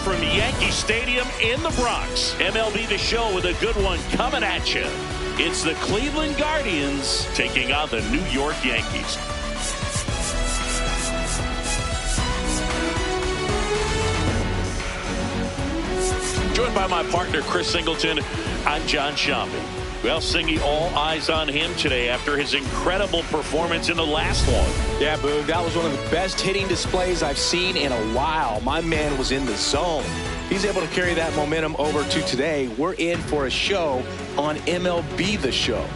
from Yankee Stadium in the Bronx. MLB The Show with a good one coming at you. It's the Cleveland Guardians taking on the New York Yankees. Joined by my partner, Chris Singleton, I'm John Shambi. Well, Singy, all eyes on him today after his incredible performance in the last one. Yeah, Boog, that was one of the best hitting displays I've seen in a while. My man was in the zone. He's able to carry that momentum over to today. We're in for a show on MLB The Show.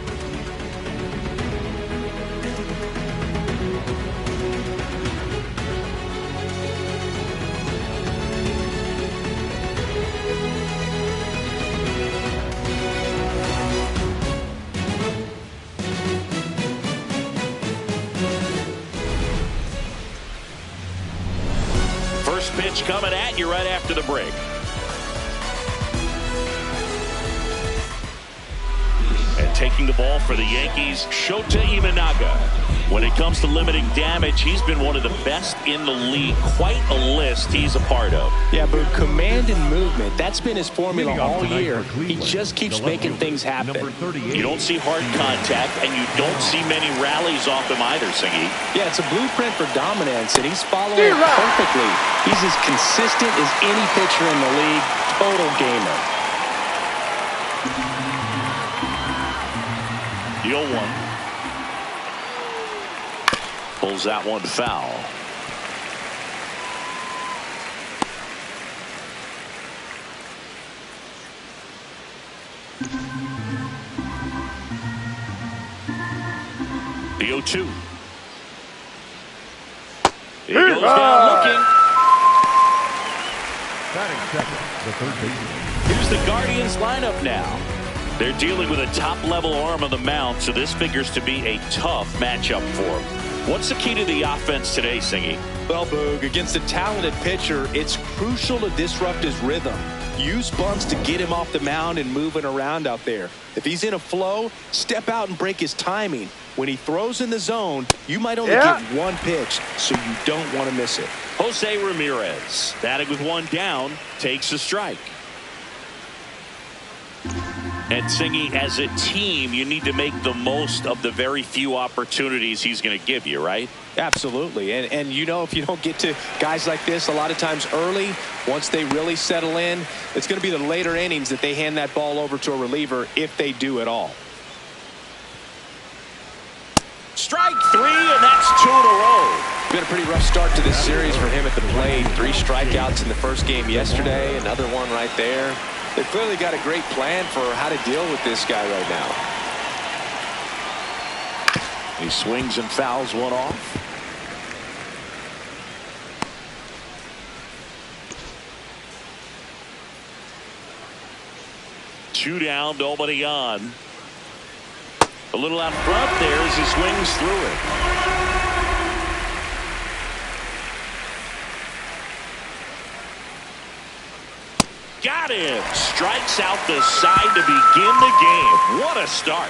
First pitch coming at you right after the break. And taking the ball for the Yankees, Shota Imanaga. When it comes to limiting damage, he's been one of the best in the league. Quite a list he's a part of. Yeah, but command and movement, that's been his formula all year. He just keeps making things happen. You don't see hard contact, and you don't see many rallies off him either, Singy. Yeah, it's a blueprint for dominance, and he's following it perfectly. He's as consistent as any pitcher in the league. Total gamer. The 0-1. Pulls that one foul. The 0-2. He goes down looking. The third baseman. Here's the Guardians lineup now. They're dealing with a top-level arm on the mound, so this figures to be a tough matchup for them. What's the key to the offense today, Singy? Well, Boog, against a talented pitcher, it's crucial to disrupt his rhythm. Use bunts to get him off the mound and moving around out there. If he's in a flow, step out and break his timing. When he throws in the zone, you might only get one pitch, so you don't want to miss it. Jose Ramirez, batting with one down, takes a strike. And Singy, as a team, you need to make the most of the very few opportunities he's going to give you, right? Absolutely. And you know, if you don't get to guys like this a lot of times early, once they really settle in, it's going to be the later innings that they hand that ball over to a reliever, if they do at all. Strike three, and that's 2 in a row. Been a pretty rough start to this series for him at the plate. 3 strikeouts in the first game yesterday, another one right there. They've clearly got a great plan for how to deal with this guy right now. He swings and fouls one off. Two down, nobody on. A little out front there as he swings through it. Got him. Strikes out the side to begin the game. What a start.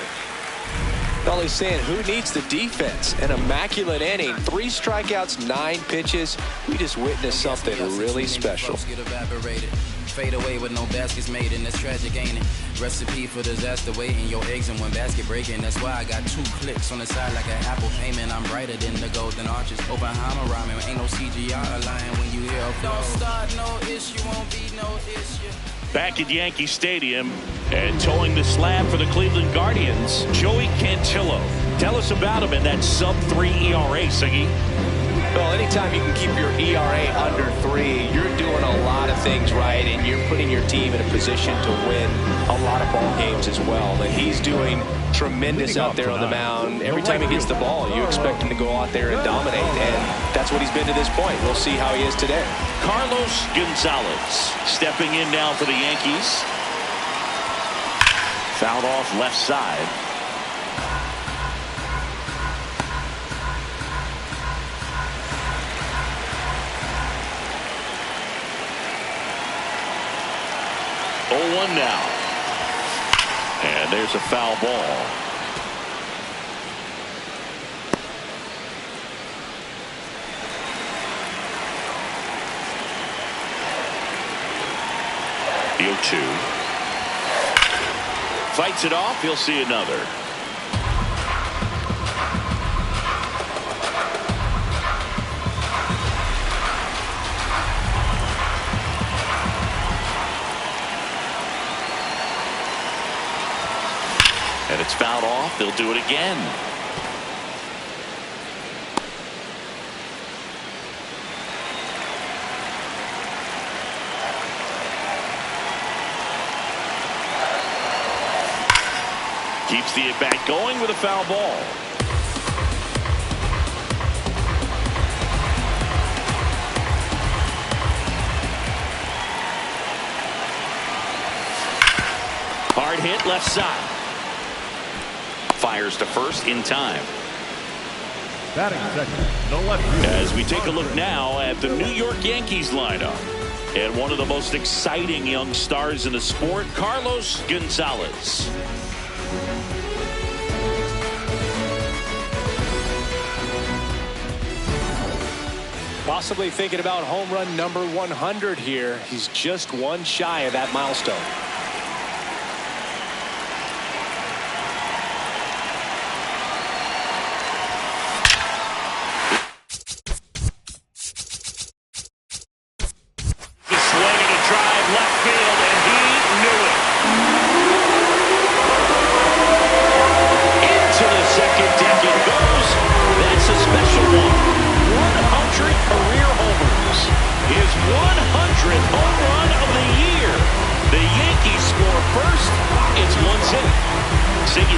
All he's saying, who needs the defense? An immaculate inning. 3 strikeouts, 9 pitches. We just witnessed something really special. Fade away with no baskets made, and that's tragic, ain't it? Recipe for disaster, waiting your eggs in one basket breaking. That's why I got 2 clicks on the side like an Apple payment. I'm brighter than the golden arches. Oppenheimer rhyming, ain't no CGI lying when you hear a flow. Don't start no issue, won't be no issue. Back at Yankee Stadium and towing the slab for the Cleveland Guardians, Joey Cantillo. Tell us about him in that sub-3 ERA, Siggy. Well, anytime you can keep your ERA under 3, you're doing a lot of things right, and you're putting your team in a position to win a lot of ball games as well. And he's doing tremendous out there on the mound. Every time he gets the ball, you expect him to go out there and dominate, and that's what he's been to this point. We'll see how he is today. Carlos Gonzalez stepping in now for the Yankees. Fouled off left side. Oh, 1 now. And there's a foul ball. 0-2. Fights it off. He'll see another. And it's fouled off. They'll do it again. Keeps the at-bat going with a foul ball. Hard hit left side. Fires to first in time. Batting second, no left field. As we take a look now at the New York Yankees lineup. And one of the most exciting young stars in the sport, Carlos Gonzalez. Possibly thinking about home run number 100 here. He's just one shy of that milestone.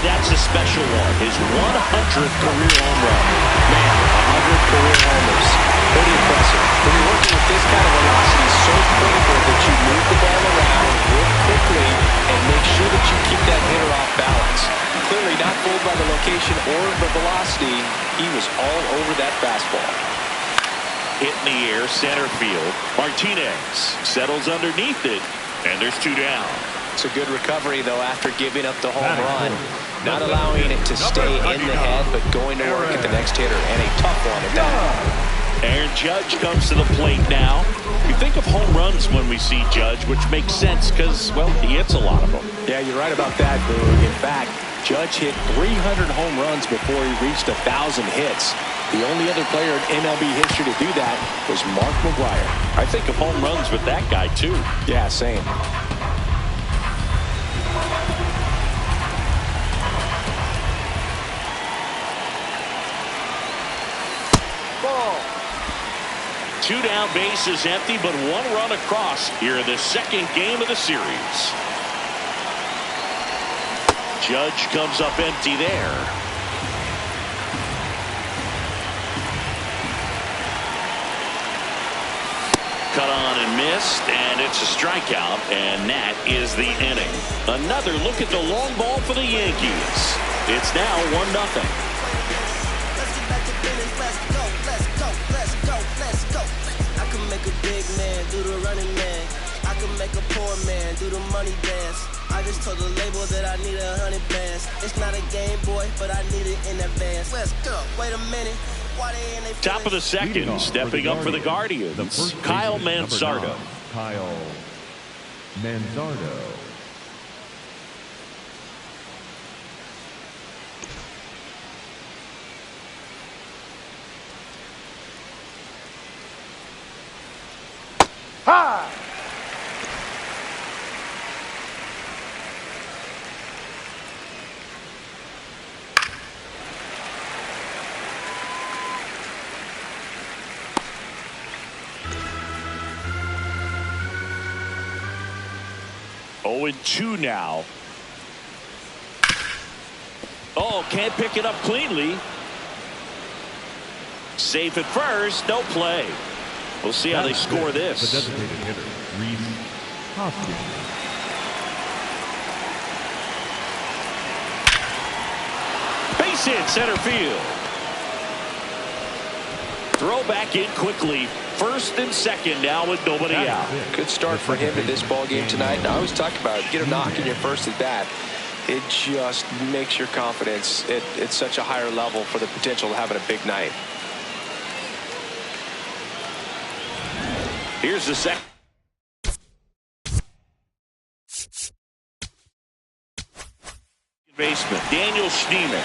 That's a special one. His 100th career home run. Man, 100 career homers. Pretty impressive. When you're working with this kind of velocity, it's so critical that you move the ball around real quickly and make sure that you keep that hitter off balance. Clearly not fooled by the location or the velocity. He was all over that fastball. Hit in the air, center field. Martinez settles underneath it, and there's two down. It's a good recovery, though, after giving up the home run. Not allowing it to stay in the head, but going to work at the next hitter, and a tough one at that. Aaron Judge comes to the plate now. You think of home runs when we see Judge, which makes sense because, well, he hits a lot of them. Yeah, you're right about that, Boog. In fact, Judge hit 300 home runs before he reached 1,000 hits. The only other player in MLB history to do that was Mark McGwire. I think of home runs with that guy, too. Yeah, same. Two down, bases empty, but one run across here in the second game of the series. Judge comes up empty there. Cut on and missed, and it's a strikeout, and that is the inning. Another look at the long ball for the Yankees. It's now 1-0. Make a big man do the running man. I can make a poor man do the money dance. I just told the label that I need 100 bands. It's not a Game Boy, but I need it in advance. Let's go. Wait a minute. Why they in they Top of the second, stepping up for the Guardians, Kyle Manzardo. Kyle Manzardo. Ha! Oh, 2 now. Oh, can't pick it up cleanly. Safe at first, no play. We'll see how they score this. The designated hitter, Reese Hoskins. Base hit, center field. Throw back in quickly. First and second now with nobody out. Good start for him in this ball game tonight. And I always talk about it. Get a knock in your first at bat. It just makes your confidence at such a higher level for the potential of having a big night. Here's the second. Baseman Daniel Schneemann.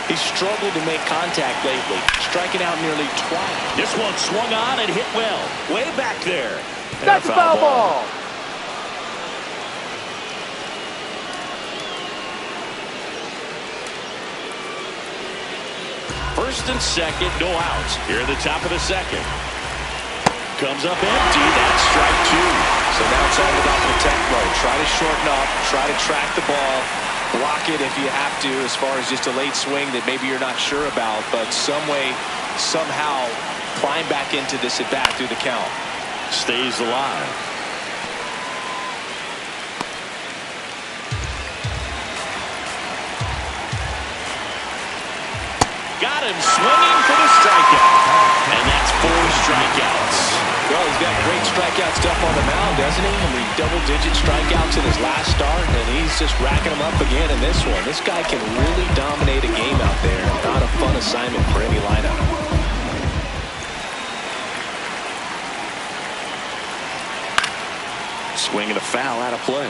He's struggled to make contact lately, striking out nearly twice. This one swung on and hit well. Way back there. That's a foul ball. First and second, no outs. Here at the top of the second. Comes up empty. That's strike two. So now it's all about protect mode. Try to shorten up, try to track the ball, block it if you have to as far as just a late swing that maybe you're not sure about, but some way, somehow climb back into this at bat through the count. Stays alive. Got him swinging for the strikeout. And that's 4 strikeouts. Well, he's got great strikeout stuff on the mound, doesn't he? I mean, double-digit strikeouts in his last start, and he's just racking them up again in this one. This guy can really dominate a game out there. Not a fun assignment for any lineup. Swing and a foul out of play.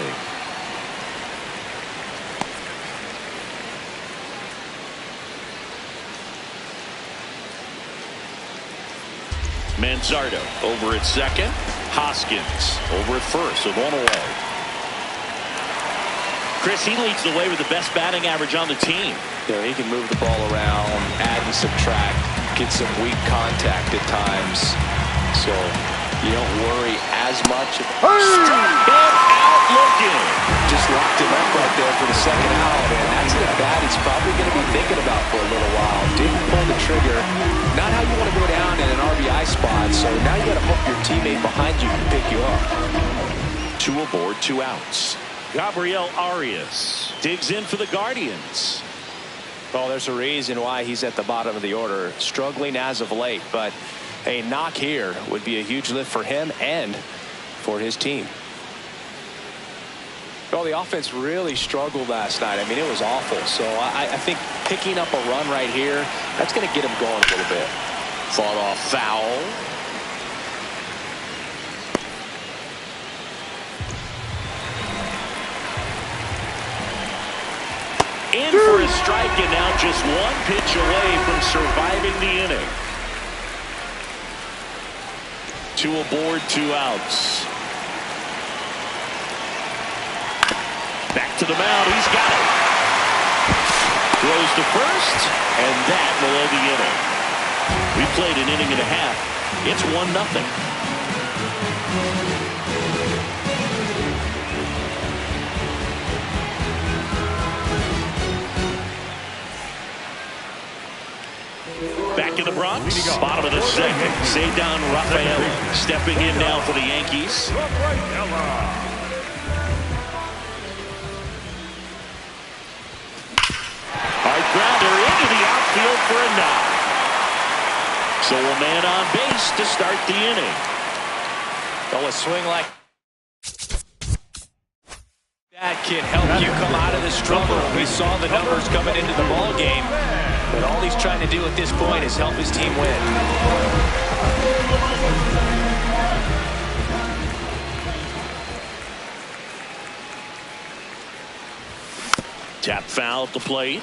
Manzardo over at second. Hoskins over at first with one away. Chris, he leads the way with the best batting average on the team. Yeah, he can move the ball around, add and subtract, get some weak contact at times. So you don't worry as much. Struck him out looking. Just locked him up right there for the second out, and that's an at-bat he's probably going to be thinking about for a little while. Didn't pull the trigger. Not how you want to go down in an RBI spot, so now you got to hope your teammate behind you can pick you up. 2 aboard, 2 outs. Gabriel Arias digs in for the Guardians. Well, there's a reason why he's at the bottom of the order, struggling as of late, but a knock here would be a huge lift for him and for his team. Well, the offense really struggled last night. I mean, it was awful. So I think picking up a run right here, that's going to get him going a little bit. Fought off foul. In for a strike, and now just 1 pitch away from surviving the inning. 2 aboard, 2 outs. Back to the mound. He's got it. Throws to first, and that will end the inning. We played an inning and a half. It's 1-0. Back in the Bronx, bottom of the second. Cedar Rafaela stepping in now for the Yankees. Hard grounder into the outfield for a knock. So a man on base to start the inning. Well, a swing like that can help you come out of the struggle. We saw the numbers coming into the ball game, but all he's trying to do at this point is help his team win. Tap foul at the plate.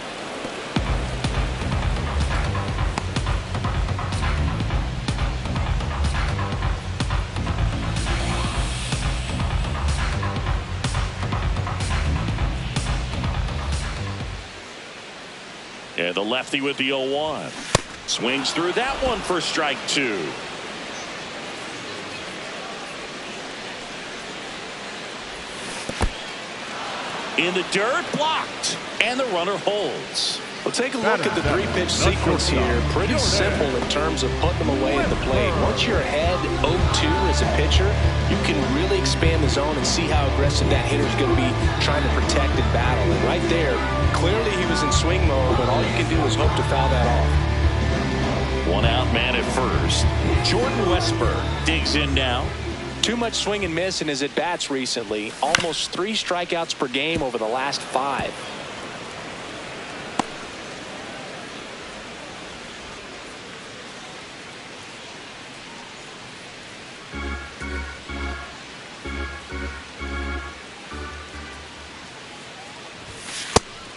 And the lefty with the 0-1. Swings through that one for strike 2. In the dirt, blocked, and the runner holds. Well, take a look at the 3-pitch sequence here. Pretty simple in terms of putting them away at the plate. Once you're ahead 0-2 as a pitcher, you can really expand the zone and see how aggressive that hitter's going to be trying to protect and battle. And right there, clearly he was in swing mode, but all you can do is hope to foul that off. 1 out man at first. Jordan Westburg digs in now. Too much swing and miss in his at-bats recently. Almost 3 strikeouts per game over the last 5.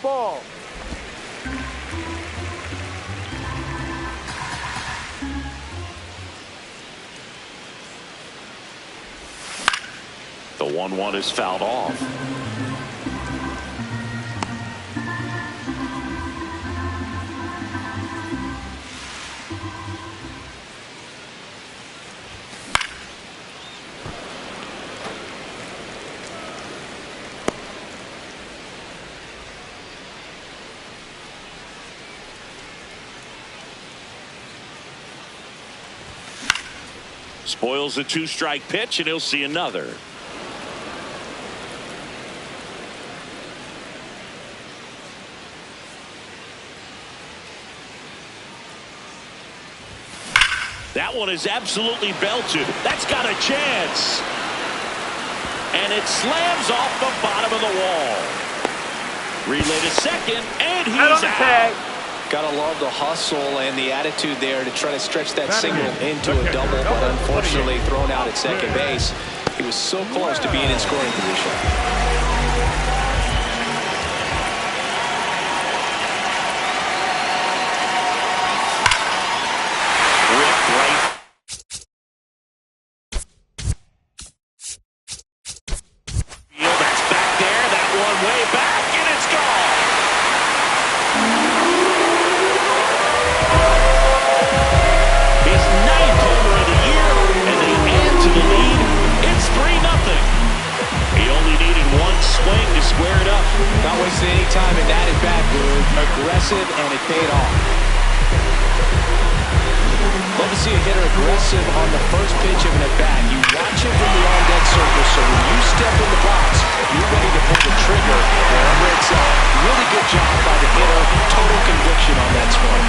Ball. The 1-1 is fouled off. Spoils a 2-strike pitch, and he'll see another. That one is absolutely belted. That's got a chance. And it slams off the bottom of the wall. Relay to second, and he's out. Gotta love the hustle and the attitude there to try to stretch that single into a double, but unfortunately thrown out at second base. He was so close to being in scoring position. Ripped right. That's back there. That one way back, and it's gone. Swing to square it up. Not wasting any time in that at-bat, dude. Aggressive, and it paid off. Love to see a hitter aggressive on the first pitch of an at-bat. You watch it from the on-deck circle, so when you step in the box, you're ready to pull the trigger wherever it's at. Really good job by the hitter. Total conviction on that swing.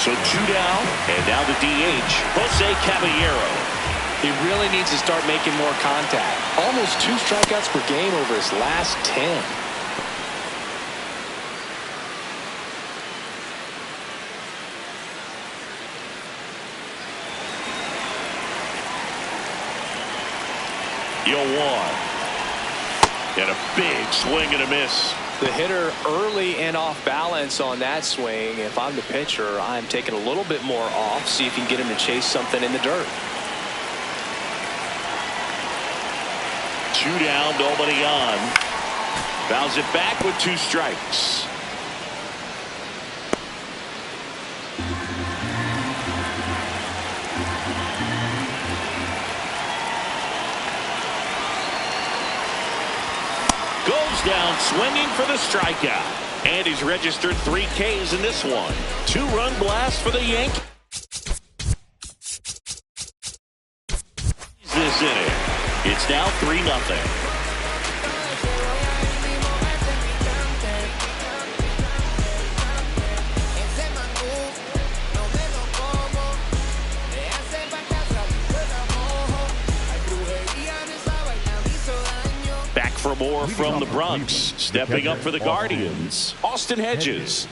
So 2 down, and now the DH, Jose Caballero. He really needs to start making more contact. Almost 2 strikeouts per game over his last 10. One. And a big swing and a miss. The hitter early and off balance on that swing. If I'm the pitcher, I'm taking a little bit more off, see if you can get him to chase something in the dirt. 2 down, nobody on. Fouls it back with 2 strikes. Goes down swinging for the strikeout. And he's registered 3 Ks in this one. 2-run blast for the Yankees. This inning. It's now 3-0. Back for more from the Bronx. Stepping up for the Guardians, Austin Hedges.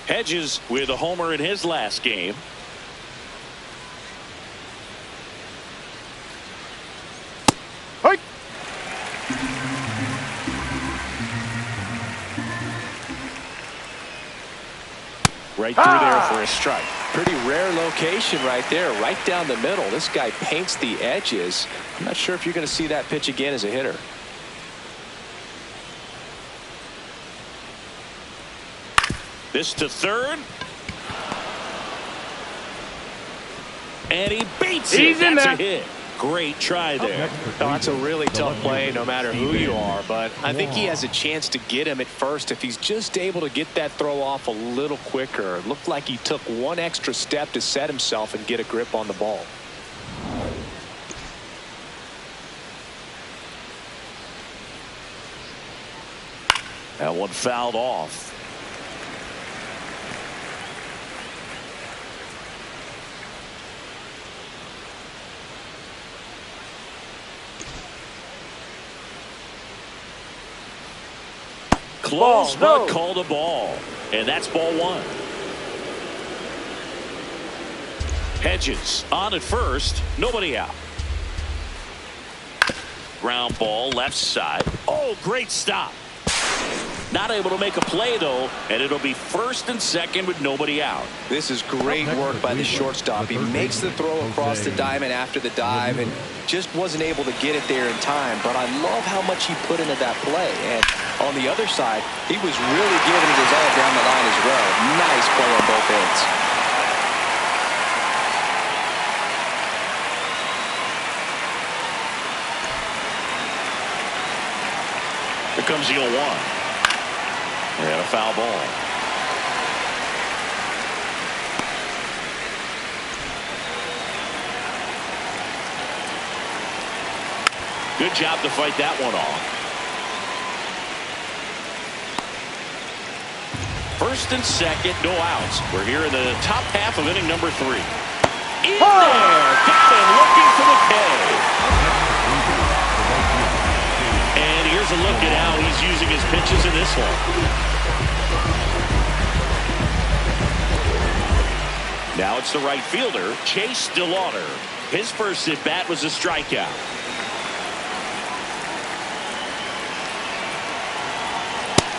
Hedges with a homer in his last game. Right through there for a strike. Pretty rare location right there, right down the middle. This guy paints the edges. I'm not sure if you're going to see that pitch again as a hitter. This to third. And he beats it. He's in That's there. a hit. Great try there. No, that's a really tough play no matter who you are, but I think he has a chance to get him at first if he's just able to get that throw off a little quicker. It looked like he took 1 extra step to set himself and get a grip on the ball. That one fouled off. Close, but called a ball. And that's ball 1. Hedges on at first. Nobody out. Ground ball left side. Oh, great stop. Not able to make a play, though, and it'll be 1st and 2nd with nobody out. This is great work by the shortstop. He makes the throw across the diamond after the dive and just wasn't able to get it there in time. But I love how much he put into that play. And on the other side, he was really giving it his all down the line as well. Nice play on both ends. Here comes the 0-1. And a foul ball. Good job to fight that one off. 1st and 2nd, no outs. We're here in the top half of inning number 3. In there! Got him looking for the K. And here's a look at how he's using his pitches in this one. Now it's the right fielder, Chase DeLauder. His first at bat was a strikeout.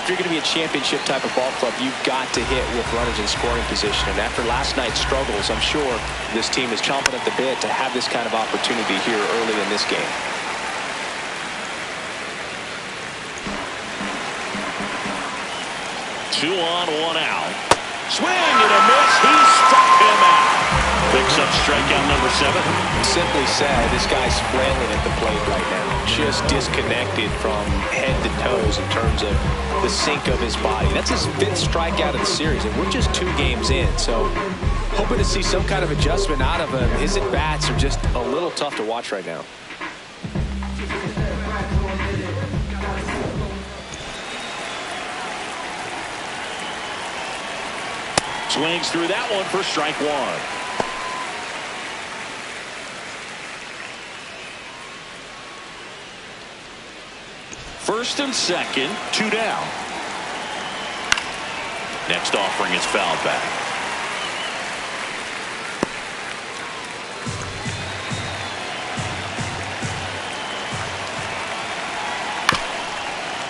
If you're going to be a championship type of ball club, you've got to hit with runners in scoring position. And after last night's struggles, I'm sure this team is chomping at the bit to have this kind of opportunity here early in this game. Two on, one out. Swing and a miss. He struck him out. Picks up strikeout number 7. Simply said, this guy's flailing at the plate right now. Just disconnected from head to toes in terms of the sink of his body. That's his 5th strikeout of the series, and we're just 2 games in. So hoping to see some kind of adjustment out of him. His at-bats are just a little tough to watch right now. Swings through that one for strike 1. First and 2nd, 2 down. Next offering is fouled back.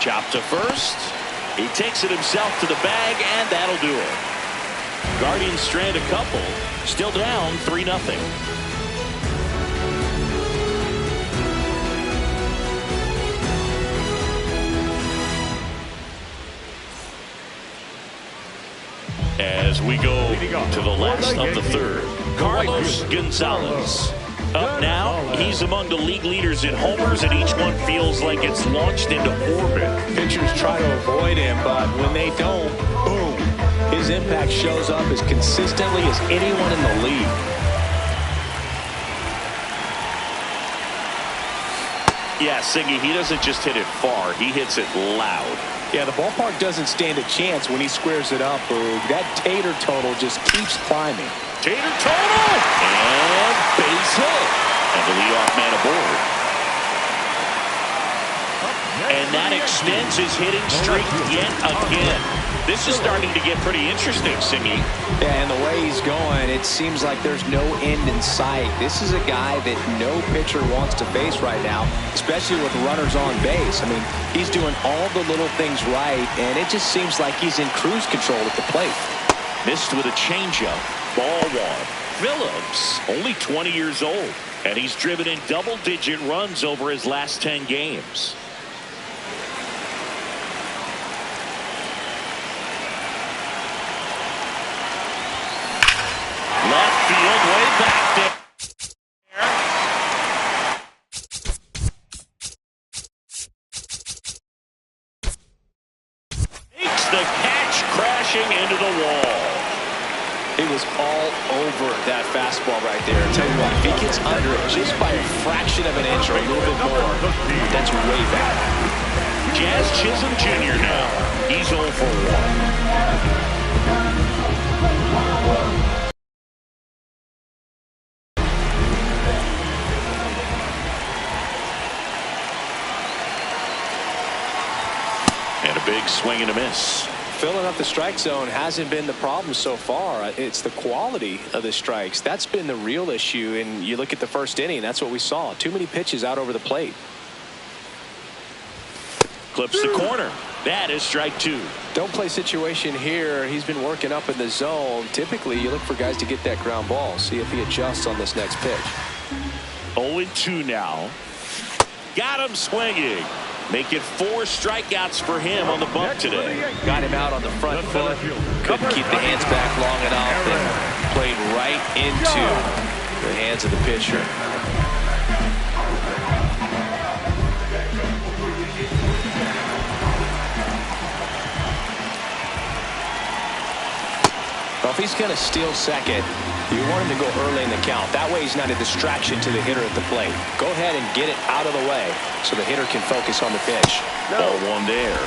Chop to first. He takes it himself to the bag, and that'll do it. Guardians strand a couple. Still down 3-0. As we go to the last of the 3rd, Carlos Gonzalez. Up now, he's among the league leaders in homers, and each one feels like it's launched into orbit. Pitchers try to avoid him, but when they don't, boom. His impact shows up as consistently as anyone in the league. Yeah, Singy, he doesn't just hit it far. He hits it loud. Yeah, the ballpark doesn't stand a chance when he squares it up, Boog. That tater total just keeps climbing. Tater total! And base hit. And the leadoff man aboard. And that extends his hitting streak yet again. This is starting to get pretty interesting, Singy. Yeah, and the way he's going, it seems like there's no end in sight. This is a guy that no pitcher wants to face right now, especially with runners on base. I mean, he's doing all the little things right, and it just seems like he's in cruise control at the plate. Missed with a changeup. Ball 1. Phillips, only 20 years old, and he's driven in double-digit runs over his last 10 games. Left field, way back there. Makes the catch, crashing into the wall. It was all over that fastball right there. I'll tell you what, if he gets under it just by a fraction of an inch or a little bit more, that's way back. Jazz Chisholm Jr. now. He's 0 for 1. And a big swing and a miss. Filling up the strike zone hasn't been the problem so far. It's the quality of the strikes. That's been the real issue. And you look at the first inning, that's what we saw. Too many pitches out over the plate. Clips the corner. That is strike two. Don't play situation here. He's been working up in the zone. Typically, you look for guys to get that ground ball. See if he adjusts on this next pitch. 0-2 now. Got him swinging. Make it 4 strikeouts for him on the bump today. Got him out on the front foot. Couldn't keep the hands back long enough and played right into the hands of the pitcher. Well, if he's going to steal second, you want him to go early in the count. That way he's not a distraction to the hitter at the plate. Go ahead and get it out of the way so the hitter can focus on the pitch. Ball one there.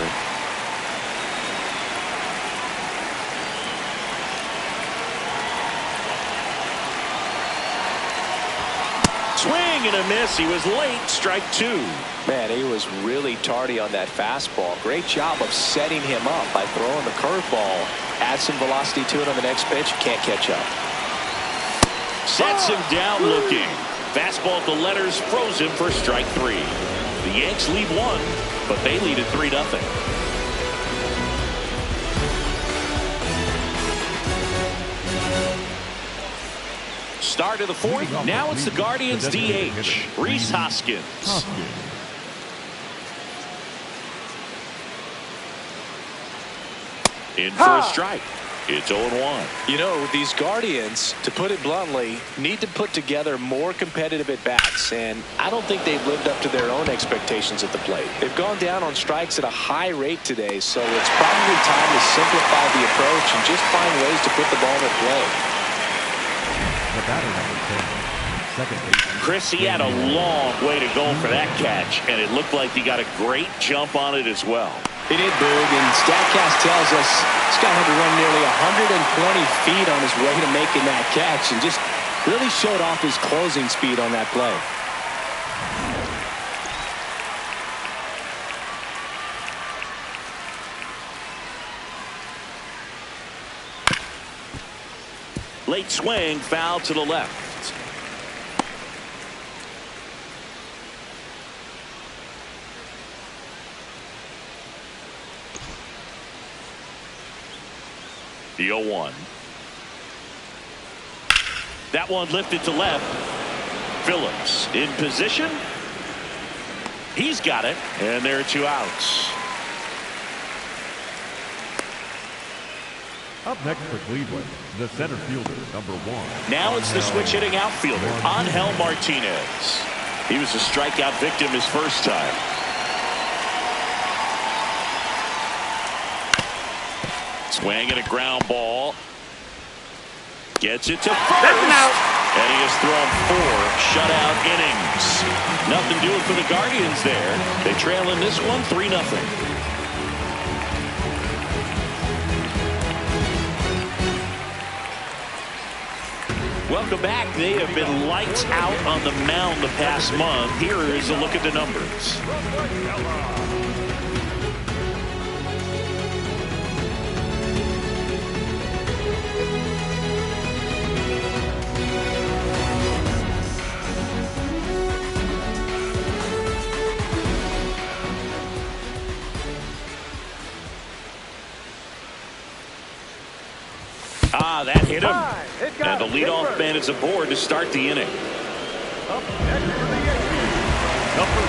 Swing and a miss. He was late. Strike two. Man, he was really tardy on that fastball. Great job of setting him up by throwing the curveball. Add some velocity to it on the next pitch. Can't catch up. Sets him down looking. Fastball at the letters froze him for strike three. The Yanks lead one, but they lead at 3-0. Start of the fourth. Now it's the Guardians DH, Rhys Hoskins. In for a strike. It's 0-1. You know, these Guardians, to put it bluntly, need to put together more competitive at-bats, and I don't think they've lived up to their own expectations at the plate. They've gone down on strikes at a high rate today, so it's probably time to simplify the approach and just find ways to put the ball in play. The batter number 10, second base. Chris, he had a long way to go for that catch, and it looked like he got a great jump on it as well. He did, Boog, and StatCast tells us this guy had to run nearly 120 feet on his way to making that catch and just really showed off his closing speed on that play. Late swing, foul to the left. The 0-1. That one lifted to left. Phillips in position. He's got it, and there are 2 outs. Up next for Cleveland, the center fielder, number 1. Now it's the switch hitting outfielder, Angel Martinez. He was a strikeout victim his first time. Swing and a ground ball. Gets it to first. And he has thrown 4 shutout innings. Nothing doing for the Guardians there. They trail in this one 3-0. Welcome back. They have been lights out on the mound the past month. Here is a look at the numbers. That hit him. And the leadoff man is aboard to start the inning. Up next for the Yankees, number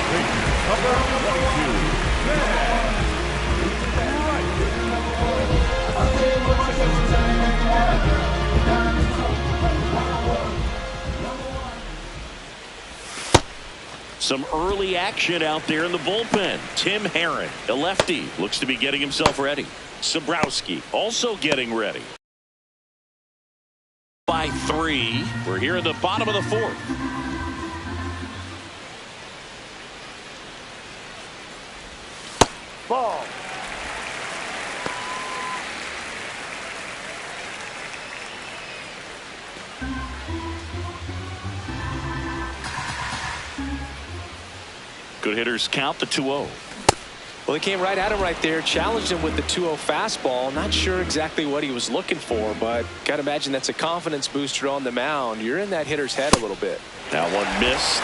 22. Some early action out there in the bullpen. Tim Herron, a lefty, looks to be getting himself ready. Sobrowski also getting ready. By 3. We're here in the bottom of the 4th. Ball. Good hitters count the 2-0. Well, he came right at him right there, challenged him with the 2-0 fastball. Not sure exactly what he was looking for, but got to imagine that's a confidence booster on the mound. You're in that hitter's head a little bit. That one missed.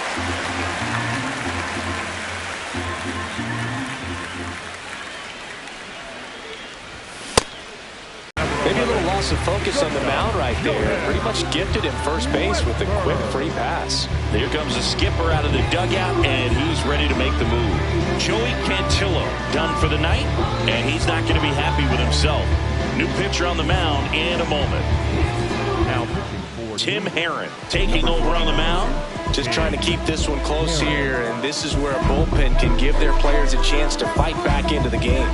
Maybe a little loss of focus on the mound right there. Pretty much gifted him first base with a quick free pass. Here comes the skipper out of the dugout, and he's ready to make the move. Joey Cantillo done for the night, and he's not going to be happy with himself. New pitcher on the mound in a moment. Now pitching for Tim Herron taking over on the mound. Just trying to keep this one close here, and this is where a bullpen can give their players a chance to fight back into the game.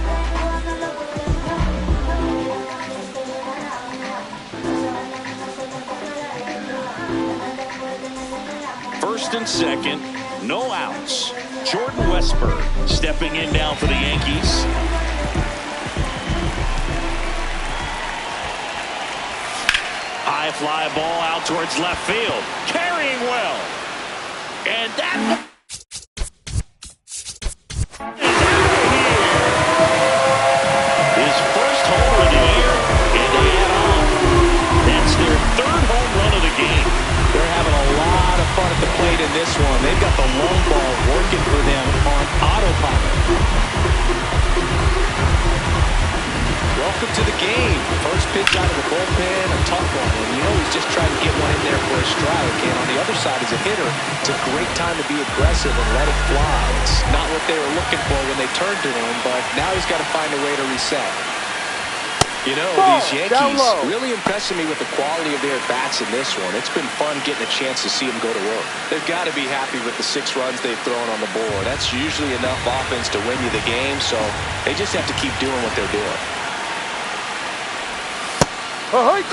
First and second, no outs. Jordan Westburg stepping in now for the Yankees. High fly ball out towards left field. Carrying well. And that is out of here. His first homer of the year, and they add on. That's their third home run of the game. They're having a lot of fun at the plate in this one. They've got the long ball working for them on autopilot. Welcome to the game. First pitch out of the bullpen, a tough one. And you know he's just trying to get one in there for a strike. And on the other side as a hitter, it's a great time to be aggressive and let it fly. It's not what they were looking for when they turned to him, but now he's got to find a way to reset. You know, these Yankees really impressing me with the quality of their bats in this one. It's been fun getting a chance to see them go to work. They've got to be happy with the 6 runs they've thrown on the board. That's usually enough offense to win you the game, so they just have to keep doing what they're doing.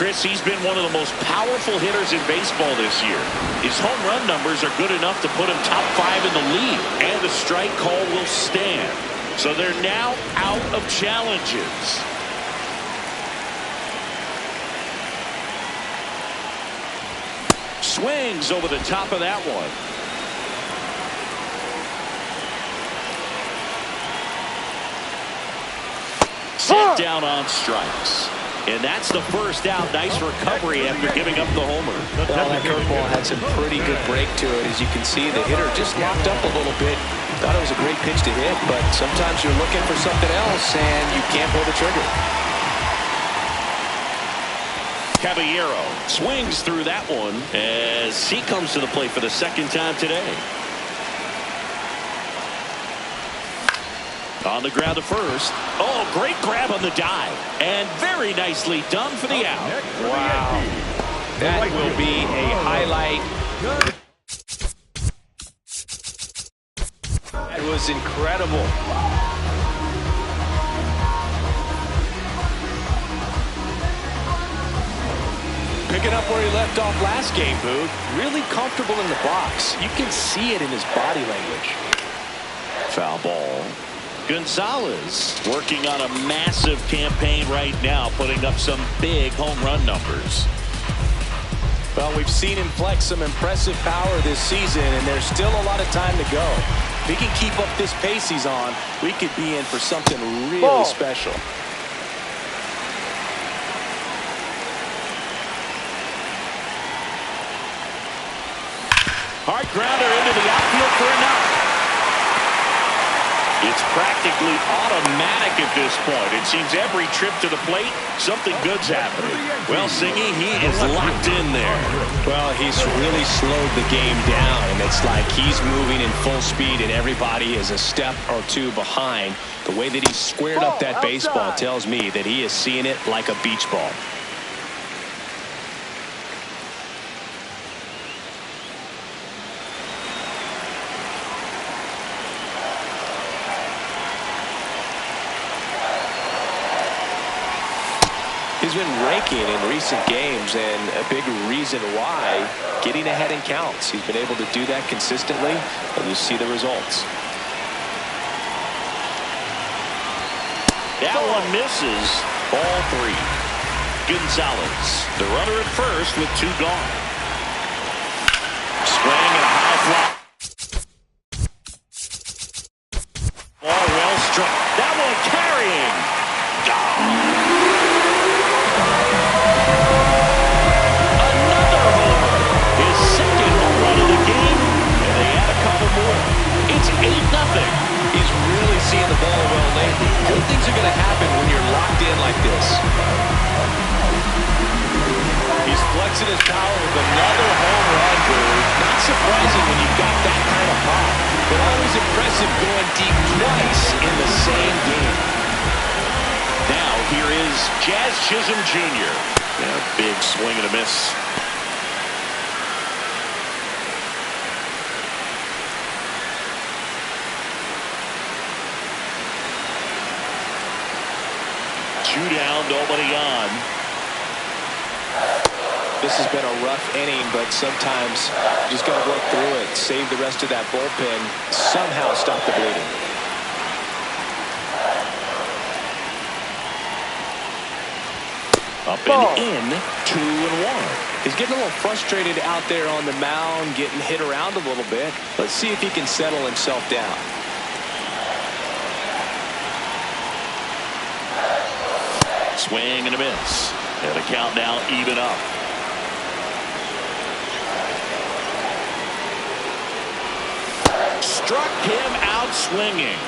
Chris, he's been one of the most powerful hitters in baseball this year. His home run numbers are good enough to put him top 5 in the league, and the strike call will stand. So they're now out of challenges. Swings over the top of that one. Set down on strikes. And that's the first out. Nice recovery after giving up the homer. Well, that curveball had some pretty good break to it. As you can see, the hitter just locked up a little bit. Thought it was a great pitch to hit, but sometimes you're looking for something else, and you can't pull the trigger. Caballero swings through that one as he comes to the plate for the second time today. On the ground to first. Oh, great grab on the dive. And very nicely done for the out. Wow. That will be a highlight. It was incredible. Picking up where he left off last game, Booth. Really comfortable in the box. You can see it in his body language. Foul ball. Gonzalez working on a massive campaign right now, putting up some big home run numbers. Well, we've seen him flex some impressive power this season, and there's still a lot of time to go. If he can keep up this pace he's on, we could be in for something really special. Hard grounder into the outfield for a knock. It's practically automatic at this point. It seems every trip to the plate, something good's happening. Well, Singy, he is locked in there. Well, he's really slowed the game down, and it's like he's moving in full speed, and everybody is a step or two behind. The way that he squared up that baseball tells me that he is seeing it like a beach ball. He's been raking in recent games, and a big reason why, getting ahead in counts. He's been able to do that consistently, and you see the results. That one misses. Ball 3. Gonzalez, the runner at first with 2 gone. Swing and a high fly. Ball well struck. That one carrying. Gone. It's 8-0. He's really seeing the ball well lately. Good things are going to happen when you're locked in like this. using his power with another home run, Boo. Not surprising when you've got that kind of pop, but always impressive going deep twice in the same game. Now here is Jazz Chisholm Jr. Yeah, big swing and a miss. Two down, nobody on. This has been a rough inning, but sometimes you just got to work through it, save the rest of that bullpen, somehow stop the bleeding. Up and in, 2-1. He's getting a little frustrated out there on the mound, getting hit around a little bit. Let's see if he can settle himself down. Swing and a miss. And the count now even up. Struck him out swinging.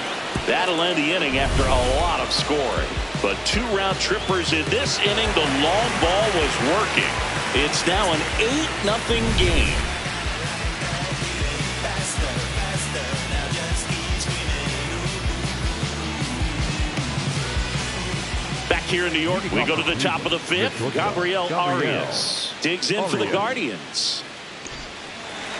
That'll end the inning after a lot of scoring. But 2 round trippers in this inning. The long ball was working. It's now an 8-0 game. Back here in New York, we go to the top of the 5th. Gabriel Arias digs in for the Guardians.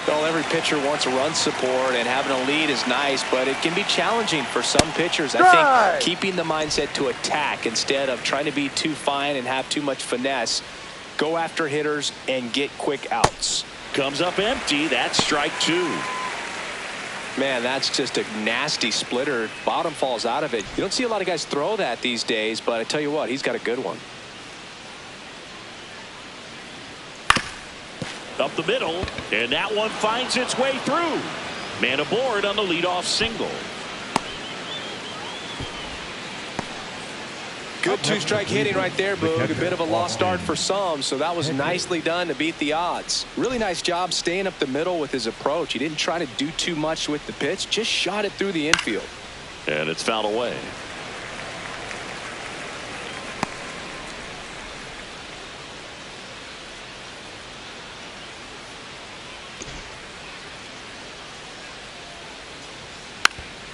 Well, every pitcher wants run support, and having a lead is nice, but it can be challenging for some pitchers. I think keeping the mindset to attack instead of trying to be too fine and have too much finesse. Go after hitters and get quick outs. Comes up empty. That's strike 2. Man, that's just a nasty splitter. Bottom falls out of it. You don't see a lot of guys throw that these days, but I tell you what, he's got a good one. Up the middle, and that one finds its way through. Man aboard on the leadoff single. Good 2-strike hitting right there, Boog. A bit of a lost start for some, so that was nicely done to beat the odds. Really nice job staying up the middle with his approach. He didn't try to do too much with the pitch, just shot it through the infield. And it's fouled away.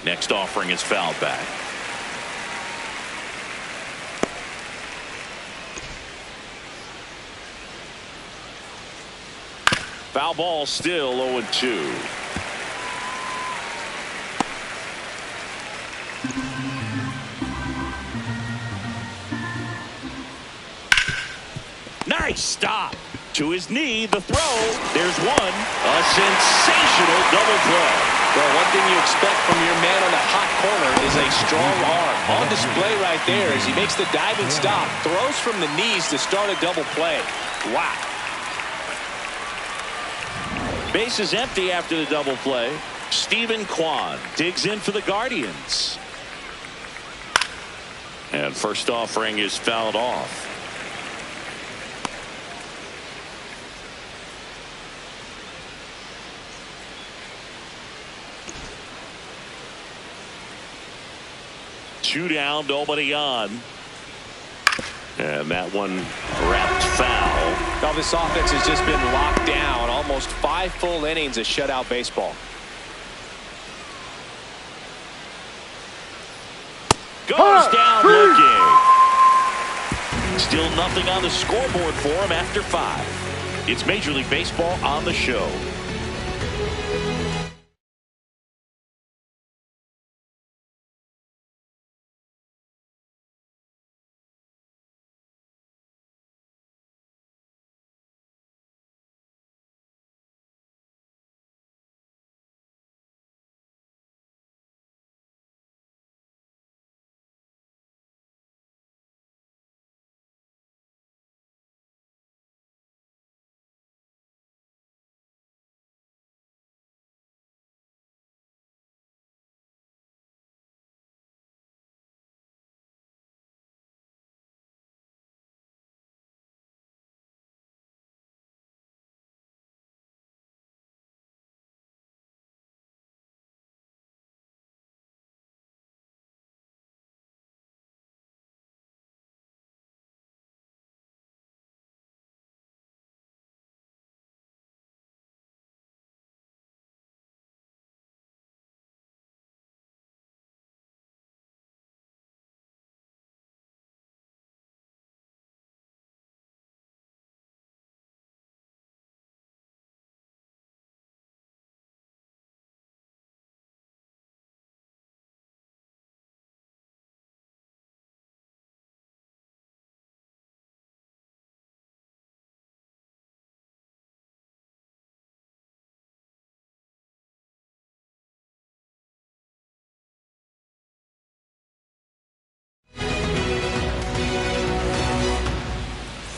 Next offering is fouled back. Foul ball, still 0-2. Nice stop. To his knee, the throw. There's one. A sensational double play. Well, one thing you expect from your man on the hot corner is a strong arm. On display right there as he makes the diving stop. Throws from the knees to start a double play. Wow. Base is empty after the double play. Stephen Kwan digs in for the Guardians. And first offering is fouled off. Two down, nobody on. And that one wrapped foul. Now this offense has just been locked down. Almost 5 full innings of shutout baseball. Goes down looking. Still nothing on the scoreboard for him after 5. It's Major League Baseball on the show.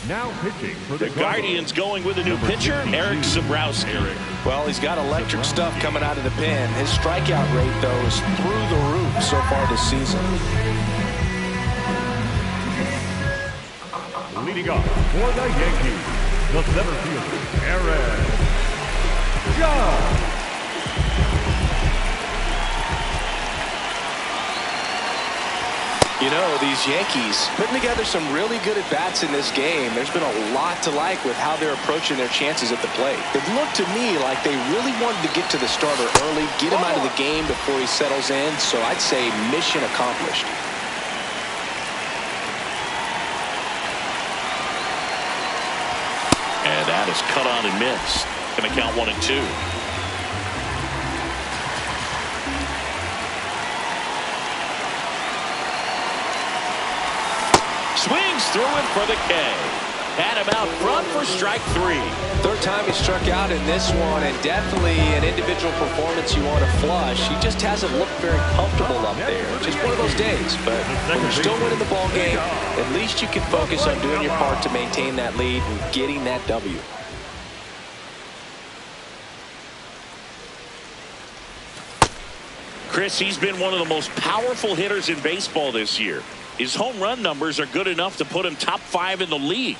Now pitching for The Guardians going with a new pitcher, Eric Zabrowski. Well, he's got electric stuff coming out of the pen. His strikeout rate, though, is through the roof so far this season. Leading off for the Yankees, the center fielder, Aaron Judge. You know, these Yankees putting together some really good at-bats in this game. There's been a lot to like with how they're approaching their chances at the plate. It looked to me like they really wanted to get to the starter early, get him out of the game before he settles in. So I'd say mission accomplished. And that is cut on and missed. Going to count 1-2. Swings through it for the K. Had him out front for strike 3. Third time he struck out in this one, and definitely an individual performance you want to flush. He just hasn't looked very comfortable up there. Just one of those days. But when you're still winning the ball game, at least you can focus on doing your part to maintain that lead and getting that W. Chris, he's been one of the most powerful hitters in baseball this year. His home run numbers are good enough to put him top 5 in the league.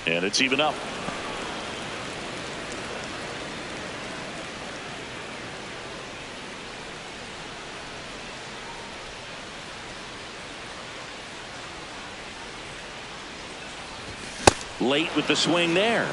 And it's even up. Late with the swing there.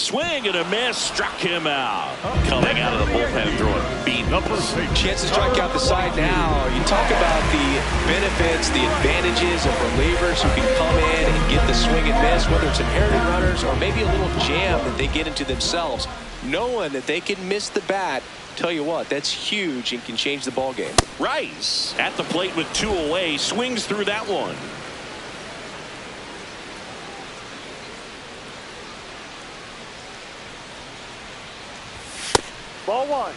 Swing and a miss, struck him out. Coming out of the bullpen throwing beans. Chance to strike out the side now. You talk about the benefits, the advantages of relievers who can come in and get the swing and miss, whether it's inherited runners or maybe a little jam that they get into themselves. Knowing that they can miss the bat, tell you what, that's huge and can change the ball game. Rice at the plate with 2 away, swings through that one. Ball 1.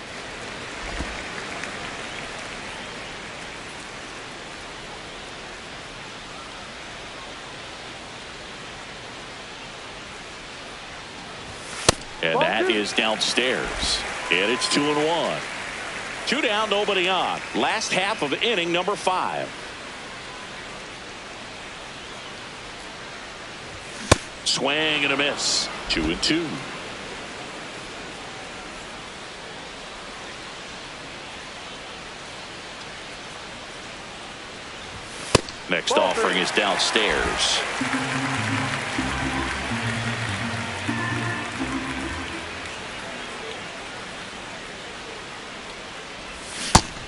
And that is downstairs. And it's 2-1. 2 down, nobody on. Last half of inning number 5. Swing and a miss. 2-2. Next offering is downstairs.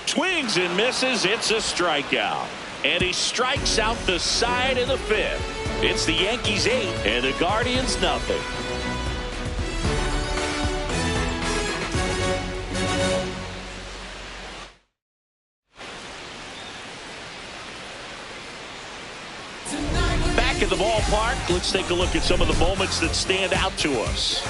Swings and misses. It's a strikeout. And he strikes out the side of the 5th. It's the Yankees 8 and the Guardians nothing. Back at the ballpark, let's take a look at some of the moments that stand out to us.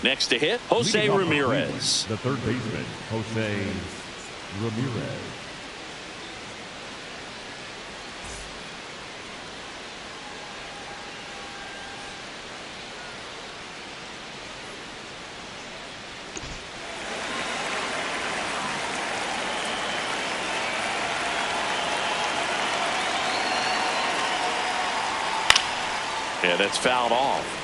Next to hit, Jose Ramirez. The third baseman, Jose Ramirez. And that's fouled off.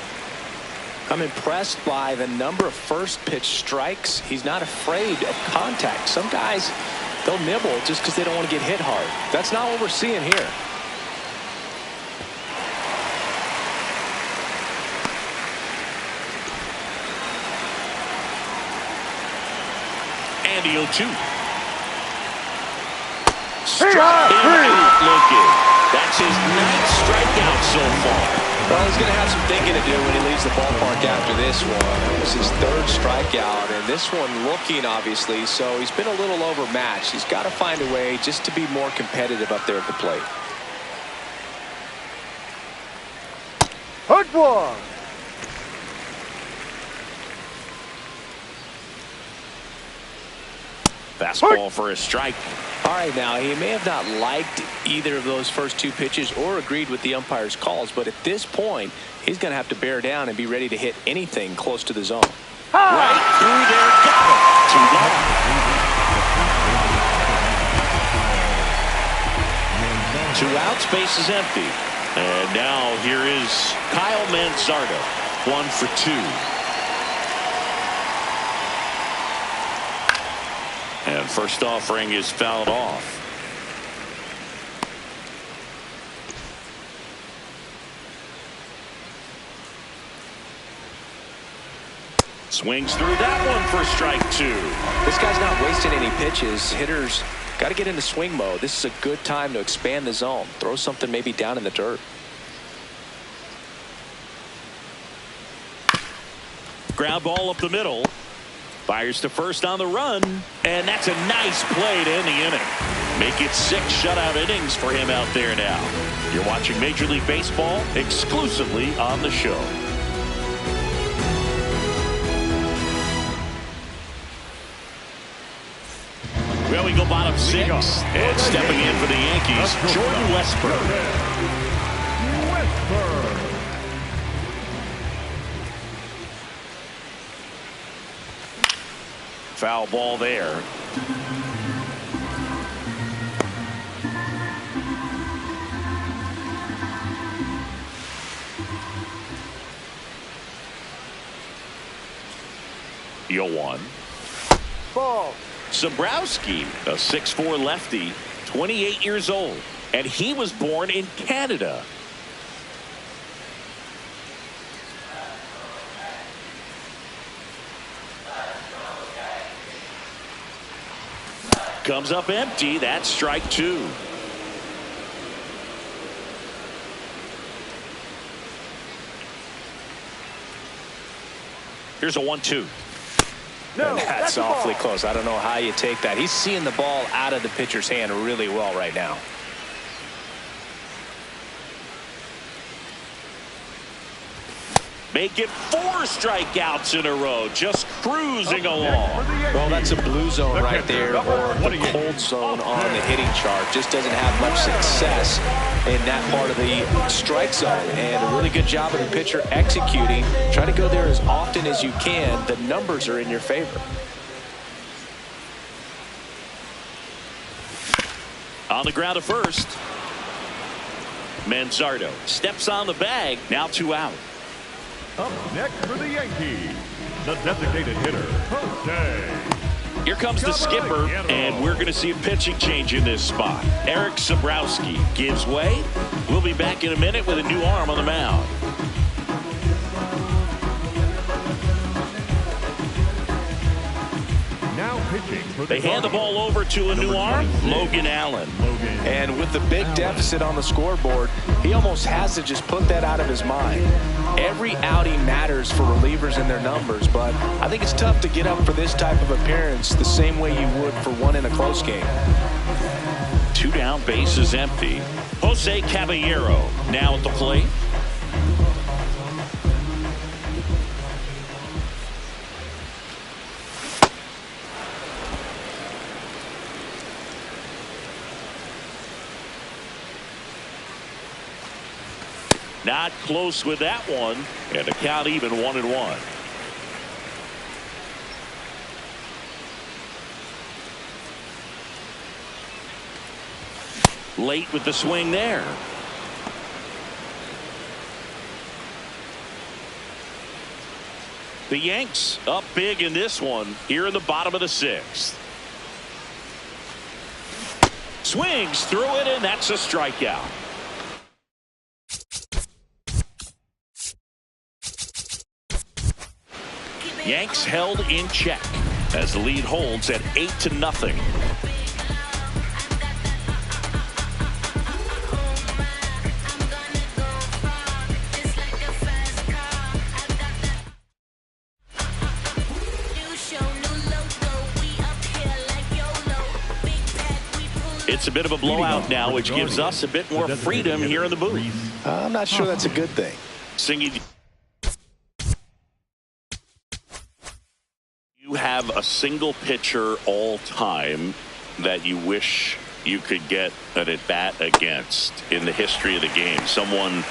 I'm impressed by the number of first pitch strikes. He's not afraid of contact. Some guys, they'll nibble just because they don't want to get hit hard. That's not what we're seeing here. And the 0-2. Struck him out looking. That's his 9th strikeout so far. Well, he's going to have some thinking to do when he leaves the ballpark after this one. It was his 3rd strikeout, and this one looking, obviously, so he's been a little overmatched. He's got to find a way just to be more competitive up there at the plate. Hook one. Fastball for a strike. All right, now, he may have not liked either of those first 2 pitches or agreed with the umpire's calls, but at this point, he's going to have to bear down and be ready to hit anything close to the zone. Right through there, got it. 2 outs, base is empty. And now here is Kyle Manzardo, 1 for 2. And first offering is fouled off. Swings through that one for strike 2. This guy's not wasting any pitches. Hitters got to get into swing mode. This is a good time to expand the zone. Throw something maybe down in the dirt. Ground ball up the middle. Fires to first on the run, and that's a nice play to end the inning. Make it 6 shutout innings for him out there now. You're watching Major League Baseball exclusively on the show. Well, we go bottom 6, and stepping in for the Yankees, Jordan Westburg. foul ball there. One. Ball. Zabrowski, a 6'4" lefty, 28 years old, and he was born in Canada. Comes up empty. That's strike two. Here's a 1-2. No, that's awfully close. I don't know how you take that. He's seeing the ball out of the pitcher's hand really well right now. Make it 4 strikeouts in a row, just cruising along. Well, that's a blue zone right there, or the cold zone on the hitting chart. Just doesn't have much success in that part of the strike zone. And a really good job of the pitcher executing. Try to go there as often as you can. The numbers are in your favor. On the ground to first. Manzardo steps on the bag. Now 2 out. Up next for the Yankees, the designated hitter, Jose. Here comes the skipper, and we're going to see a pitching change in this spot. Eric Zabrowski gives way. We'll be back in a minute with a new arm on the mound. They hand the ball over to a new arm, Logan Allen. And with the big deficit on the scoreboard, he almost has to just put that out of his mind. Every outing matters for relievers and their numbers, but I think it's tough to get up for this type of appearance the same way you would for one in a close game. 2 down, bases empty. Jose Caballero now at the plate. Not close with that one, and the count even 1-1. Late with the swing there. The Yanks up big in this one here in the bottom of the 6th. Swings through it, and that's a strikeout. Yanks held in check as the lead holds at 8-0. It's a bit of a blowout now, which gives us a bit more freedom here in the booth. I'm not sure that's a good thing. Singing. You have a single pitcher all time that you wish you could get an at-bat against in the history of the game? Someone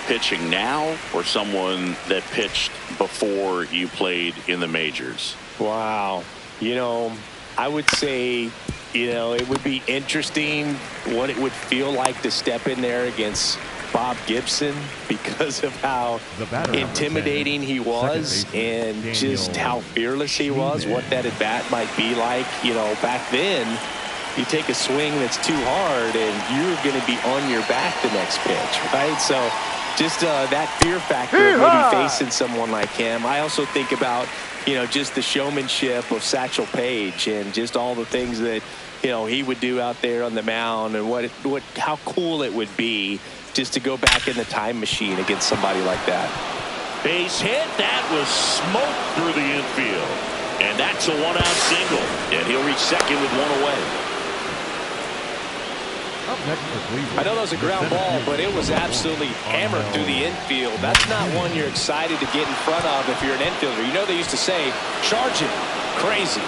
pitching now or someone that pitched before you played in the majors? Wow. You know, I would say, you know, it would be interesting what it would feel like to step in there against Bob Gibson because of how intimidating he was and just how fearless he was, what that at bat might be like. You know, back then, you take a swing that's too hard and you're going to be on your back the next pitch, right? So just that fear factor of maybe facing someone like him. I also think about, you know, just the showmanship of Satchel Paige and just all the things that, you know, he would do out there on the mound and how cool it would be just to go back in the time machine against somebody like that. Base hit. That was smoked through the infield. And that's a one-out single. And he'll reach second with one away. I know that was a ground ball, but it was absolutely hammered through the infield. That's not one you're excited to get in front of if you're an infielder. You know they used to say, charge it. Crazy.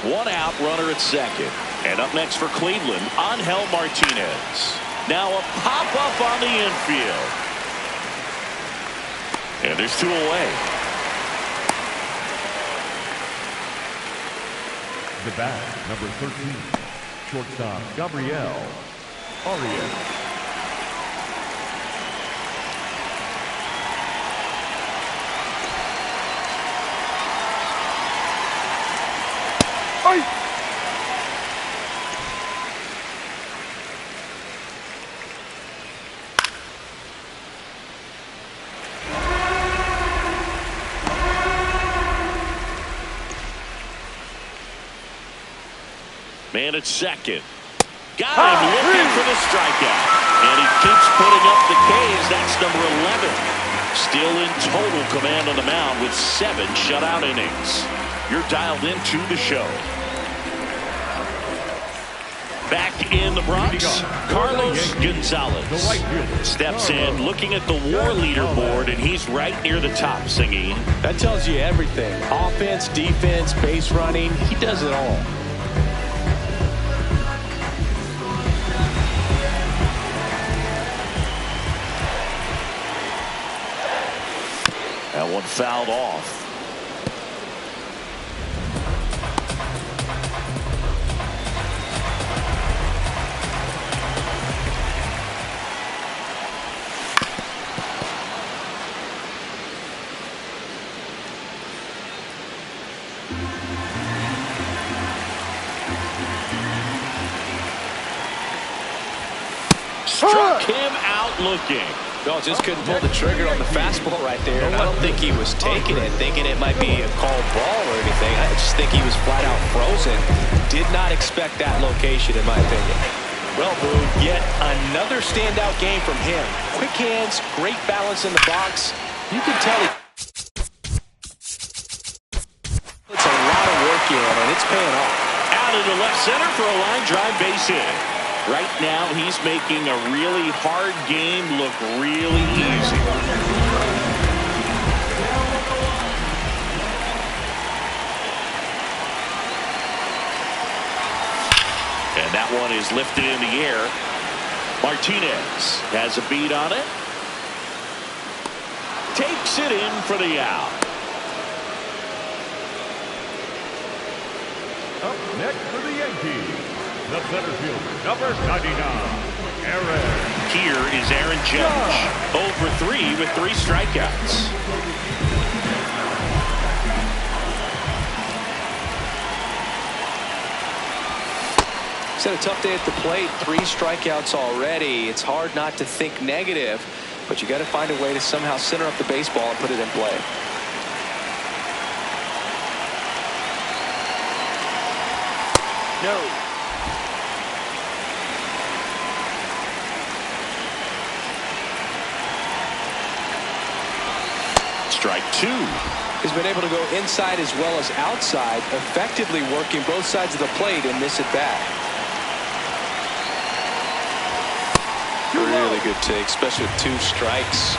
One out, runner at second. And up next for Cleveland, Angel Martinez. Now a pop-up on the infield. And there's 2 away. The bat, number 13, shortstop Gabriel Arias. Man at second. Got him looking for the strikeout. And he keeps putting up the Ks. That's number 11. Still in total command on the mound with 7 shutout innings. You're dialed into the show. Back in the Bronx, Carlos Gonzalez steps in looking at the WAR leaderboard, and he's right near the top, Singy. That tells you everything. Offense, defense, base running. He does it all. That one fouled off. Struck him out looking. No, just couldn't pull the trigger on the fastball right there. And I don't think he was taking it, thinking it might be a called ball or anything. I just think he was flat out frozen. Did not expect that location, in my opinion. Well, Boo, yet another standout game from him. Quick hands, great balance in the box. You can tell it's a lot of work in, and it's paying off. Out into left center for a line drive base hit. Right now, he's making a really hard game look really easy. And that one is lifted in the air. Martinez has a beat on it. Takes it in for the out. Up next for the Yankees, the center fielder, number 99, Aaron. Here is Aaron Judge. 0 for 3 with 3 strikeouts. He's had a tough day at the plate. 3 strikeouts already. It's hard not to think negative, but you got to find a way to somehow center up the baseball and put it in play. No. Strike 2. He's been able to go inside as well as outside, effectively working both sides of the plate in this at bat. Really good take, especially with 2 strikes.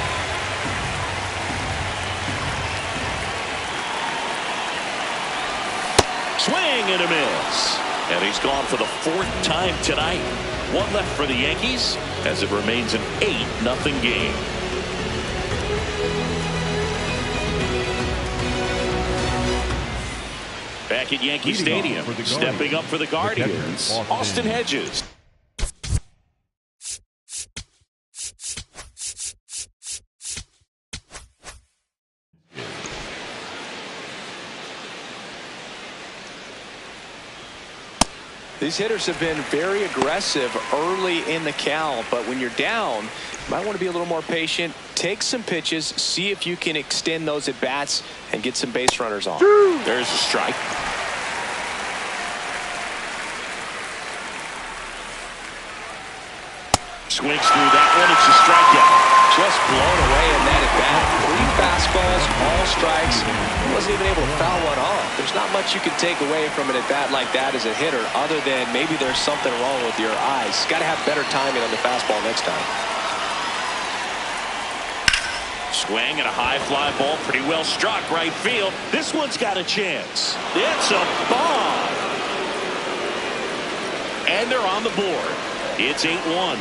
Swing and a miss. And he's gone for the 4th time tonight. 1 left for the Yankees as it remains an 8-0 game. Back at Yankee Stadium, stepping up for the Guardians, Austin Hedges. These hitters have been very aggressive early in the count, but when you're down, you might want to be a little more patient. Take some pitches, see if you can extend those at bats and get some base runners on. There's a strike. Swings through that one. It's a strikeout. Just blown away in that at bat. 3 fastballs, all strikes. He wasn't even able to foul one off. There's not much you can take away from an at bat like that as a hitter, other than maybe there's something wrong with your eyes. Got to have better timing on the fastball next time. Swing and a high fly ball, pretty well struck right field. This one's got a chance. It's a bomb. And they're on the board. It's 8-1.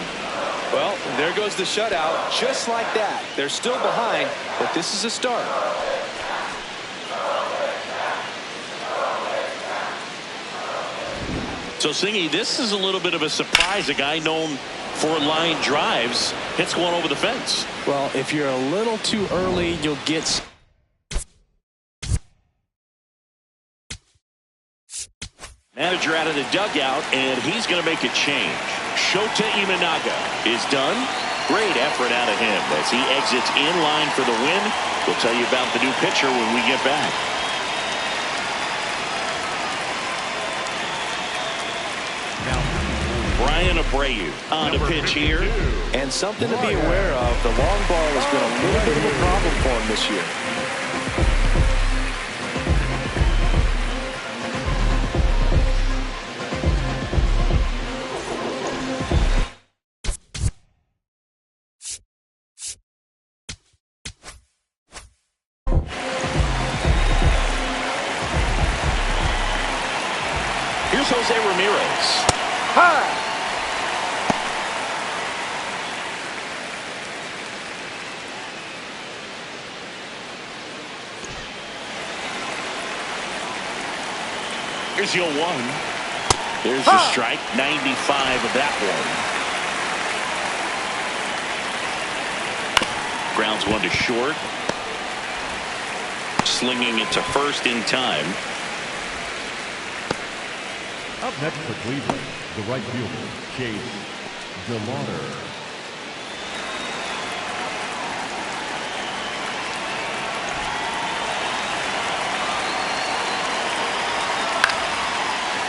Well, there goes the shutout. Just like that. They're still behind, but this is a start. So, Singy, this is a little bit of a surprise. A guy known for line drives hits one over the fence. Well, if you're a little too early, you'll get... Manager out of the dugout, and he's going to make a change. Shota Imanaga is done. Great effort out of him as he exits in line for the win. We'll tell you about the new pitcher when we get back. Brian Abreu on the pitch here. And something to be aware of, the long ball has been a little bit of a problem for him this year. Here's Jose Ramirez. High. Here's your 1. There's the strike. 95 of that one. Grounds one to short. Slinging it to first in time. Up next for Cleveland, the right fielder, Chase DeLauder.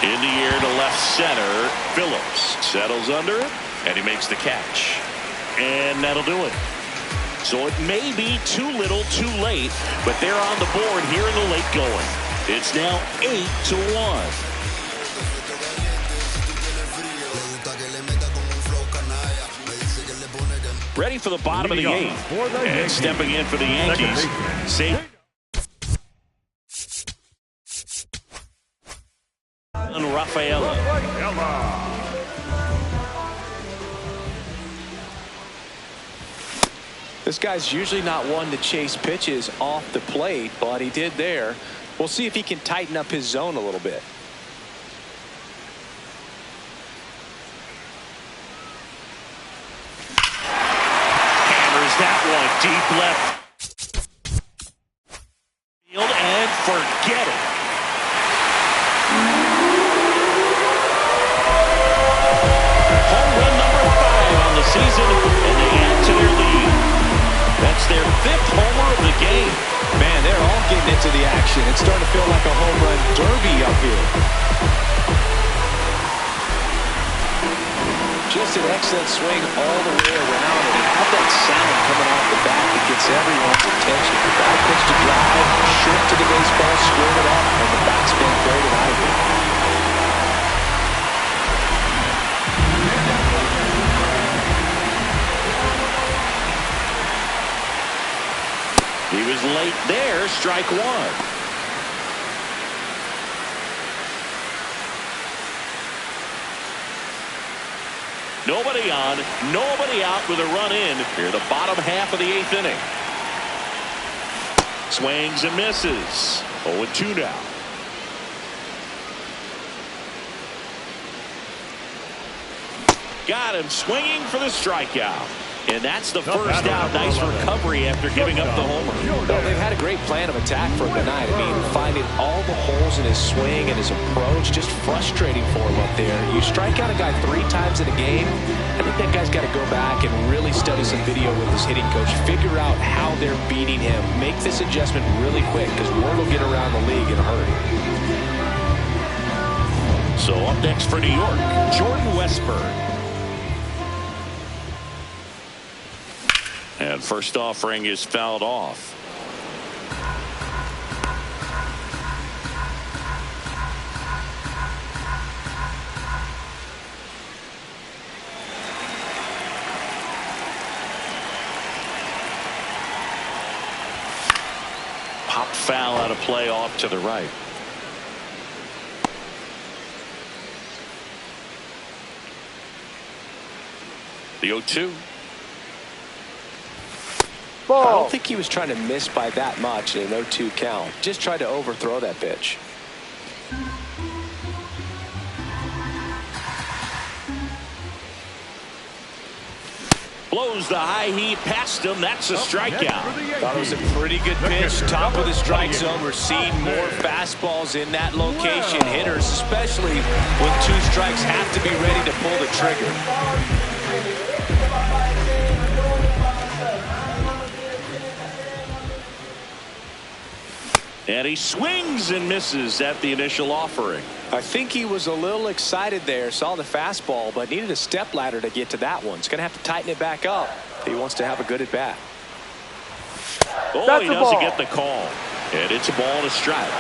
In the air to left center. Phillips settles under it, and he makes the catch. And that'll do it. So it may be too little, too late, but they're on the board here in the late going. It's now 8-1. Ready for the bottom of the 8th. And stepping in for the Yankees. Save. And Rafaela. This guy's usually not one to chase pitches off the plate, but he did there. We'll see if he can tighten up his zone a little bit. Hammers that one deep left field and forget it. Home run number 5 on the season, and they add to their lead. That's their 5th homer of the game. Man, they're all getting into the action. It's starting to feel like a home run derby up here. Just an excellent swing all the way around, and have that sound coming off the bat that gets everyone's attention. Bad pitch to drive, short to the baseball, squared it up, and the batsman played it out of it. He was late there, strike 1. Nobody on, nobody out with a run in here, the bottom half of the 8th inning. Swings and misses. 0-2 now. Got him swinging for the strikeout. And that's the first out. Nice recovery after giving up the homer. Well, they've had a great plan of attack for him tonight. I mean, finding all the holes in his swing and his approach, just frustrating for him up there. You strike out a guy 3 times in a game, I think that guy's got to go back and really study some video with his hitting coach, figure out how they're beating him, make this adjustment really quick, because word will get around the league in a hurry. So up next for New York, Jordan Westburg. And first offering is fouled off. Pop foul out of play off to the right. The 0-2. I Ball. don't think he was trying to miss by that much in an 0-2 count. Just tried to overthrow that pitch. Blows the high heat past him. That's a strikeout. Thought it was a pretty good pitch. Top of the strike zone. We're seeing more fastballs in that location. Hitters, especially when 2 strikes, have to be ready to pull the trigger. And he swings and misses at the initial offering. I think he was a little excited there. Saw the fastball, but needed a step ladder to get to that one. He's going to have to tighten it back up if he wants to have a good at bat. Oh, That's he a doesn't ball. get the call. And it's a ball and a strike.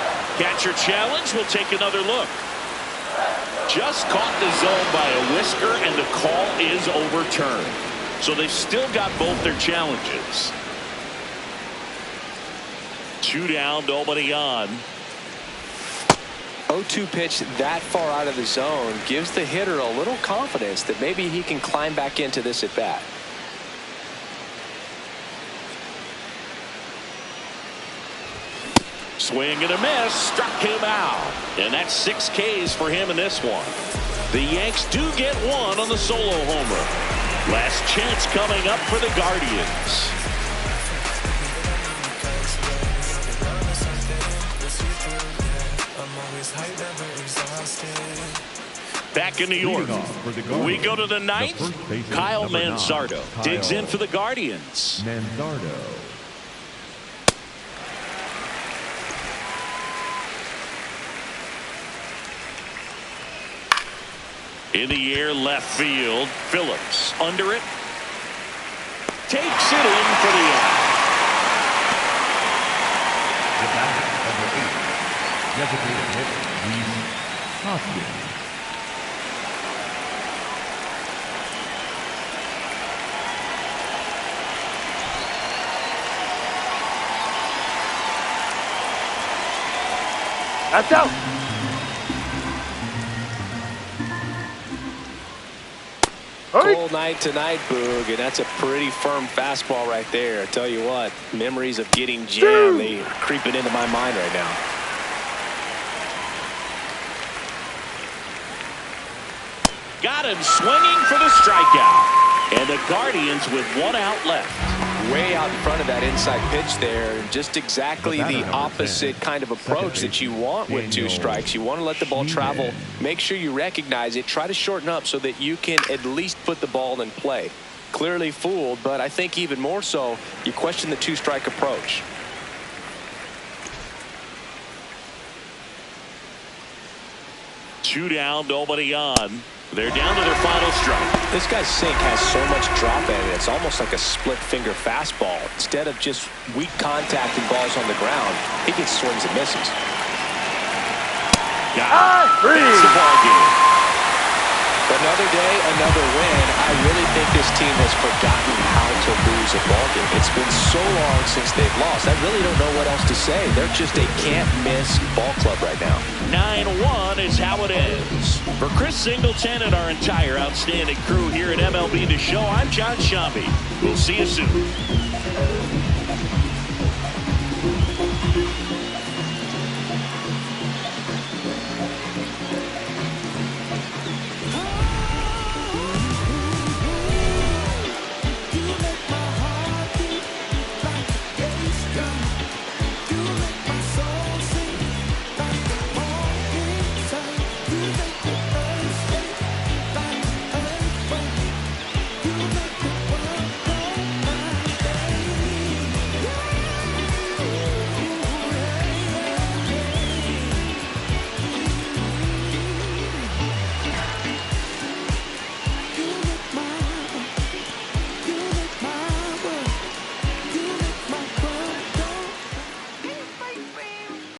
Catcher challenge. We'll take another look. Just caught the zone by a whisker, and the call is overturned. So they've still got both their challenges. 2 down, nobody on. 0-2 pitch that far out of the zone gives the hitter a little confidence that maybe he can climb back into this at bat. Swing and a miss, struck him out. And that's 6 Ks for him in this one. The Yanks do get one on the solo homer. Last chance coming up for the Guardians. Back in New York, we go to the 9th. Kyle Manzardo digs in for the Guardians. Manzardo. In the air, left field. Phillips under it. Takes it in for the out. The batter, number 8. Designated hitter, Reese Hoskins. That's out. Cold night tonight, Boog, and that's a pretty firm fastball right there. I tell you what, memories of getting jammed, they are creeping into my mind right now. Got him swinging for the strikeout. And the Guardians with 1 out left. Way out in front of that inside pitch there. Just exactly the opposite kind of approach that you want with 2 strikes. You want to let the ball travel. Make sure you recognize it. Try to shorten up so that you can at least put the ball in play. Clearly fooled, but I think even more so, you question the 2-strike approach. Two down, nobody on. They're down to their final strike. This guy's sink has so much drop in it. It's almost like a split finger fastball. Instead of just weak contact and balls on the ground, he gets swings and misses. That's the ball game. Another day, another win. I really think this team has forgotten how to lose a ball game. It's been so long since they've lost. I really don't know what else to say. They're just a can't-miss ball club right now. 9-1 is how it ends. For Chris Singleton and our entire outstanding crew here at MLB The Show, I'm John Shambi. We'll see you soon.